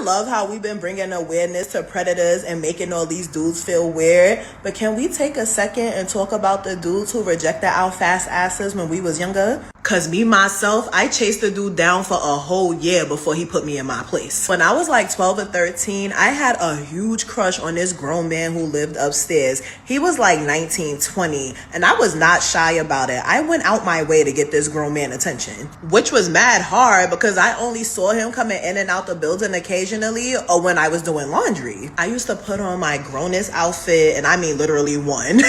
love how we've been bringing awareness to predators and making all these dudes feel weird. But can we take a second and talk about the dudes who rejected our fast asses when we was younger? Cause me, myself, I chased the dude down for a whole year before he put me in my place. When I was like 12 or 13, I had a huge crush on this grown man who lived upstairs. He was like 19, 20, and I was not shy about it. I went out my way to get this grown man attention, which was mad hard because I only saw him coming in and out the building occasionally or when I was doing laundry. I used to put on my grownest outfit, and I mean literally one,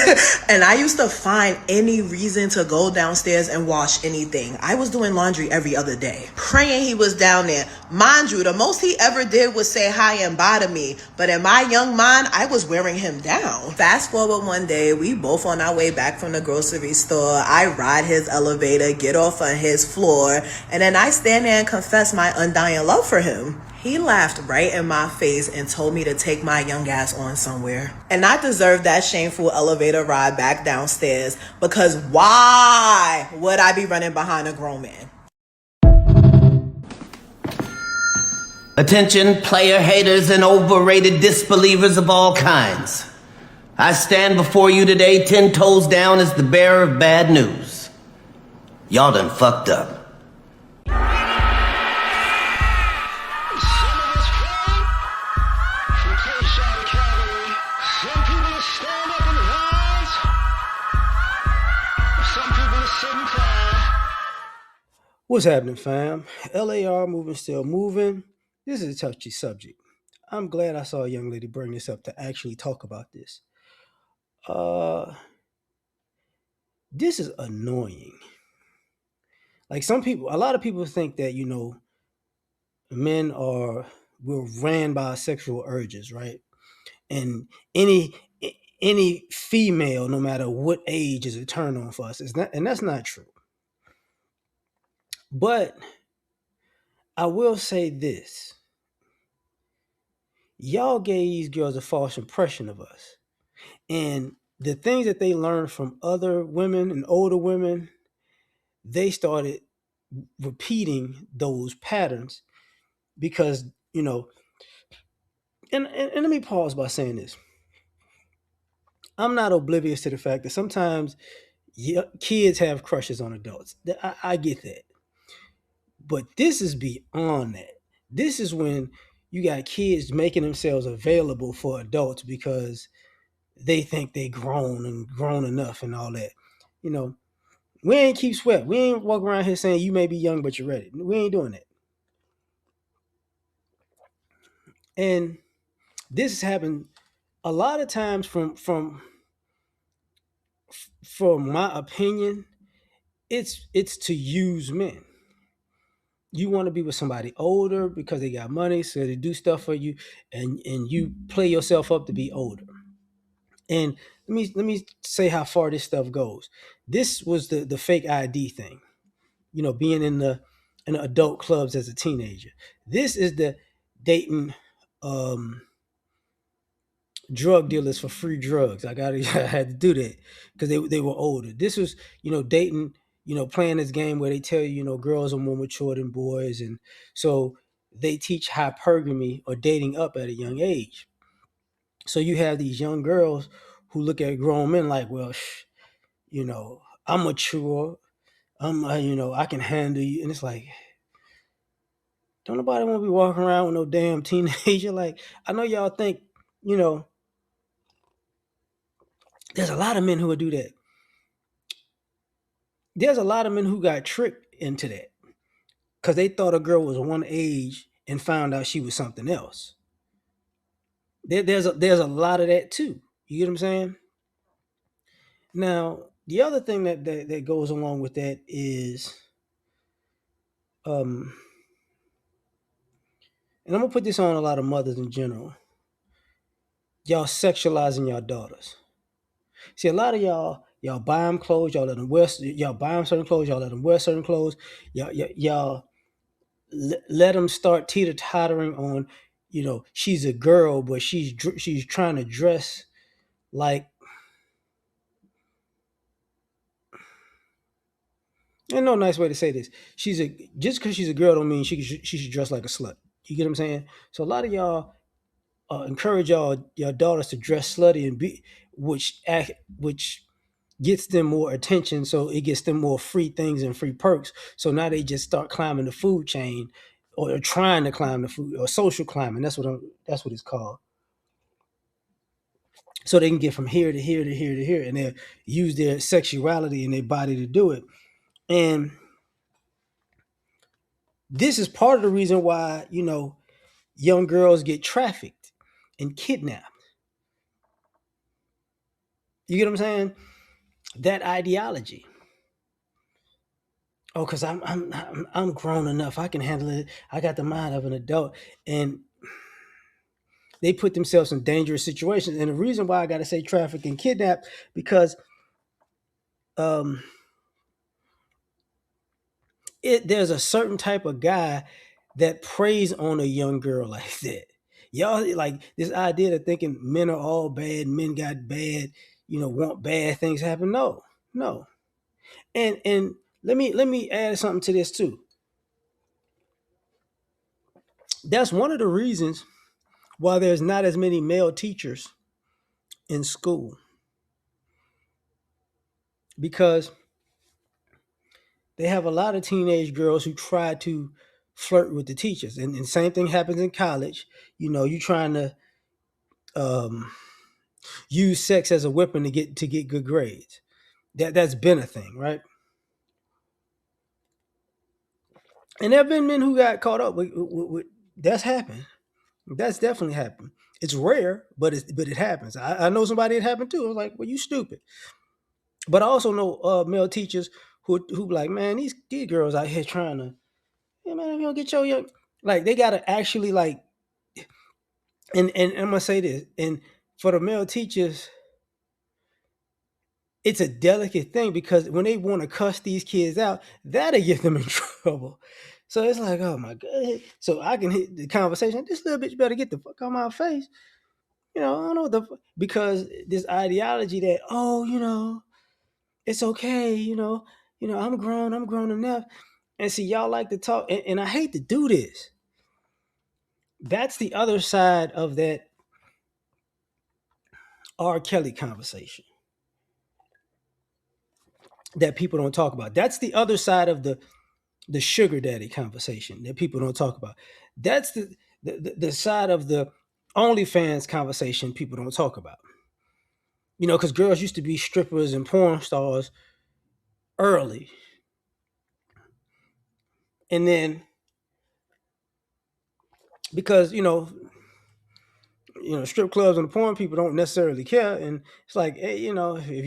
and I used to find any reason to go downstairs and wash anything. I was doing laundry every other day, praying he was down there. Mind you, the most he ever did was say hi and bye to me, but in my young mind, I was wearing him down. Fast forward one day, we both on our way back from the grocery store. I ride his elevator, get off on his floor, and then I stand there and confess my undying love for him. He laughed right in my face and told me to take my young ass on somewhere. And I deserved that shameful elevator ride back downstairs, because why would I be running behind a grown man? Attention, player haters and overrated disbelievers of all kinds. I stand before you today 10 toes down as the bearer of bad news. Y'all done fucked up. What's happening, fam? L.A.R. moving, still moving. This is a touchy subject. I'm glad I saw a young lady bring this up to actually talk about this. This is annoying. Like a lot of people think that, men we're ran by sexual urges, right? And any female, no matter what age, is a turn on for us. And that's not true. But I will say this. Y'all gave these girls a false impression of us. And the things that they learned from other women and older women, they started repeating those patterns because, and let me pause by saying this. I'm not oblivious to the fact that sometimes kids have crushes on adults. I get that. But this is beyond that. This is when you got kids making themselves available for adults because they think they grown enough and all that. We ain't keep sweat. We ain't walk around here saying you may be young, but you're ready. We ain't doing that. And this has happened a lot of times from my opinion, it's to use men. You want to be with somebody older because they got money, so they do stuff for you, and you play yourself up to be older. And let me say how far this stuff goes. This was the fake ID thing, being in the adult clubs as a teenager. This is the dating drug dealers for free drugs. I had to do that because they were older. This was dating, playing this game where they tell you girls are more mature than boys, and so they teach hypergamy or dating up at a young age. So you have these young girls who look at grown men like, well, I'm mature. I can handle you. And it's like, don't nobody want to be walking around with no damn teenager. Like, I know y'all think, there's a lot of men who would do that. There's a lot of men who got tricked into that because they thought a girl was one age and found out she was something else. There's a lot of that too. You get what I'm saying? Now, the other thing that goes along with that is, and I'm gonna put this on a lot of mothers in general. Y'all sexualizing your daughters. See, a lot of y'all buy them clothes, y'all let them wear, y'all buy them certain clothes, y'all let them wear certain clothes, y'all let them start teeter-tottering on, she's a girl, but she's trying to dress like, and no nice way to say this. Just because she's a girl don't mean she should dress like a slut. You get what I'm saying? So a lot of y'all encourage your daughters to dress slutty and be, which gets them more attention. So it gets them more free things and free perks. So now they just start climbing the food chain, or they're trying to climb the food, or social climbing. That's what it's called. So they can get from here to here to here to here, and they use their sexuality and their body to do it. And this is part of the reason why young girls get trafficked and kidnapped. You get what I'm saying? That ideology. Oh, because I'm grown enough. I can handle it. I got the mind of an adult, and they put themselves in dangerous situations. And the reason why I got to say traffic and kidnap, because um, there's a certain type of guy that preys on a young girl like that. Y'all like this idea of thinking men are all bad, men got bad, want bad things happen. No, no. And let me add something to this too. That's one of the reasons why there's not as many male teachers in school, because they have a lot of teenage girls who try to flirt with the teachers, and same thing happens in college. You trying to um, use sex as a weapon to get good grades. That's been a thing, right? And there have been men who got caught up with that's happened. That's definitely happened. It's rare, but it happens. I know somebody it happened too. I was like, well, you stupid. But I also know male teachers who be like, man, these girls out here trying to, yeah, man, if you don't get your young, like they gotta actually like, and I'm gonna say this, and for the male teachers, it's a delicate thing, because when they want to cuss these kids out, that'll get them in trouble. So it's like, oh my god. So I can hit the conversation. This little bitch better get the fuck out my face. I don't know because this ideology that, it's okay. I'm grown enough. And see, y'all like to talk, and I hate to do this. That's the other side of that R. Kelly conversation that people don't talk about. That's the other side of the sugar daddy conversation that people don't talk about. That's the side of the OnlyFans conversation people don't talk about. Because girls used to be strippers and porn stars early, and then because strip clubs and the porn people don't necessarily care, and it's like, hey, if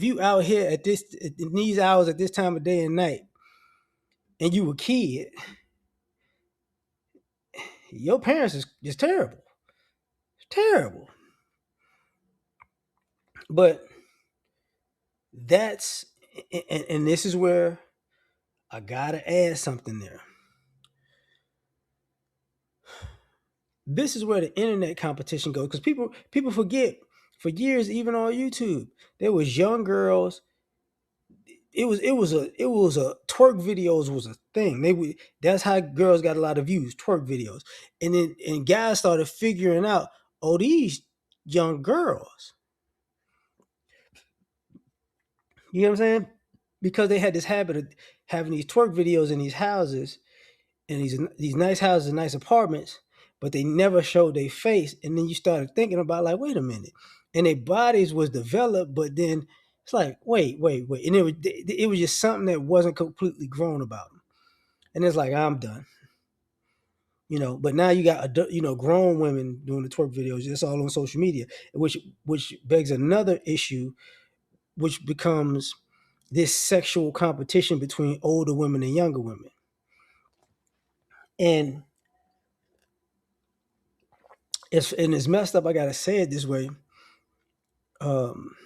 you out here in these hours at this time of day and night, and you a kid, your parents is terrible, terrible. But that's and this is where I gotta add something there. This is where the internet competition goes, because people forget, for years, even on YouTube, there was young girls. It was a twerk videos was a thing. That's how girls got a lot of views, twerk videos. And guys started figuring out, oh, these young girls, you know what I'm saying? Because they had this habit of having these twerk videos in these houses, and these nice houses and nice apartments, but they never showed their face. And then you started thinking about, like, wait a minute, and their bodies was developed, but then it's like, wait, and it was just something that wasn't completely grown about them. And it's like, I'm done. But now you got grown women doing the twerk videos. It's all on social media, which begs another issue, which becomes this sexual competition between older women and younger women. And it's messed up. I gotta say it this way. Um,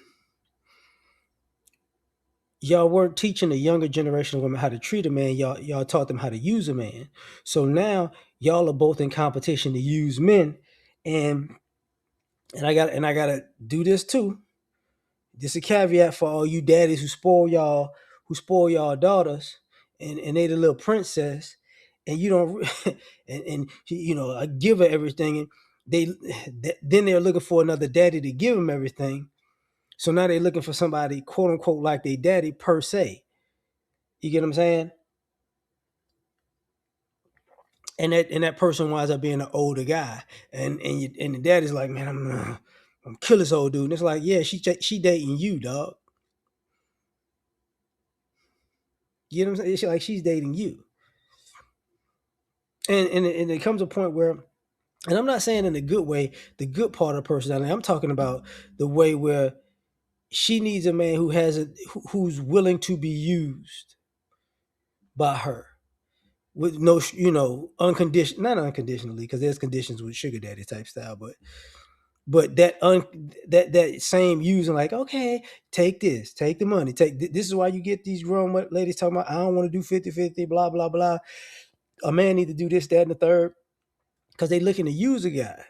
y'all weren't teaching the younger generation of women how to treat a man. Y'all taught them how to use a man. So now y'all are both in competition to use men, and I gotta do this too. This a caveat for all you daddies who spoil y'all daughters, and they the little princess. and you don't, and I give her everything, and then they're looking for another daddy to give them everything. So now they're looking for somebody, quote unquote, like their daddy per se. You get what I'm saying? And that person winds up being an older guy, and the daddy's like, man, I'm kill this old dude. And it's like, yeah, she dating you, dog. You know what I'm saying? It's like she's dating you, and it comes a point where, and I'm not saying in a good way, the good part of personality. I'm talking about the way where she needs a man who's willing to be used by her with no, unconditional, not unconditionally, because there's conditions with sugar daddy type style, but that same using, like, okay, take this, take the money, this is why you get these grown ladies talking about, I don't want to do 50-50, blah blah blah. A man need to do this, that, and the third, because they looking to use a guy.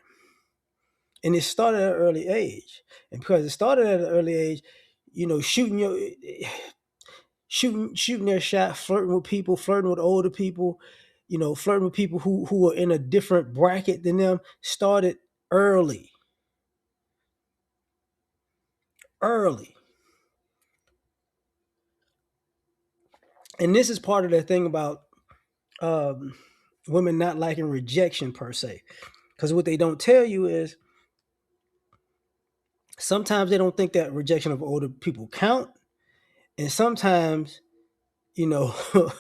And it started at an early age. And because it started at an early age, shooting their shot, flirting with people, flirting with older people, flirting with people who are in a different bracket than them, started early. Early. And this is part of the thing about women not liking rejection per se. Because what they don't tell you is sometimes they don't think that rejection of older people count. And sometimes, I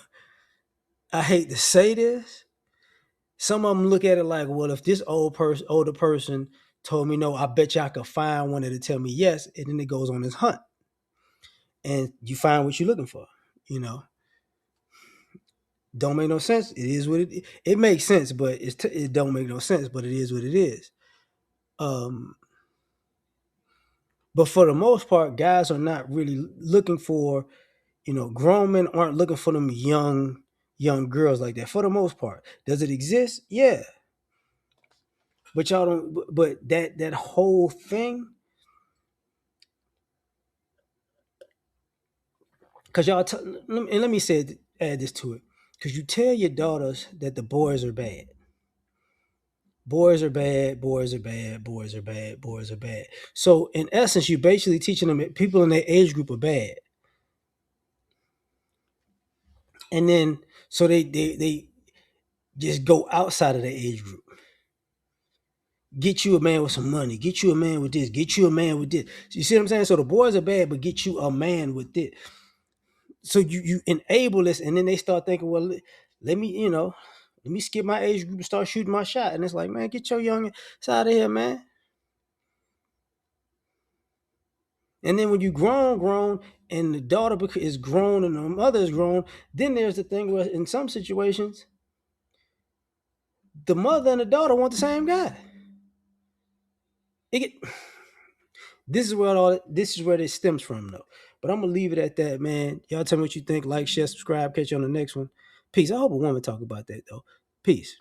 hate to say this, some of them look at it like, well, if this older person told me no, I bet you I could find one that'll tell me yes. And then it goes on this hunt. And you find what you're looking for, you know. Don't make no sense. It is what it makes sense, but it don't make no sense, but it is what it is. But for the most part, guys are not really looking for, grown men aren't looking for them young girls like that. For the most part, does it exist? Yeah, but y'all don't. But that whole thing, because let me say add this to it, because you tell your daughters that the boys are bad. Boys are bad, boys are bad, boys are bad, boys are bad. So in essence, you're basically teaching them that people in their age group are bad. And then so they just go outside of their age group. Get you a man with some money, get you a man with this, get you a man with this. So you see what I'm saying? So the boys are bad, but get you a man with this. So you enable this, and then they start thinking, well, let me skip my age group and start shooting my shot. And it's like, man, get your young side of here, man. And then when you grown, and the daughter is grown and the mother is grown, then there's the thing where in some situations, the mother and the daughter want the same guy. This is where this stems from, though. But I'm gonna leave it at that, man. Y'all tell me what you think. Like, share, subscribe. Catch you on the next one. Peace. I hope a woman talk about that though. Peace.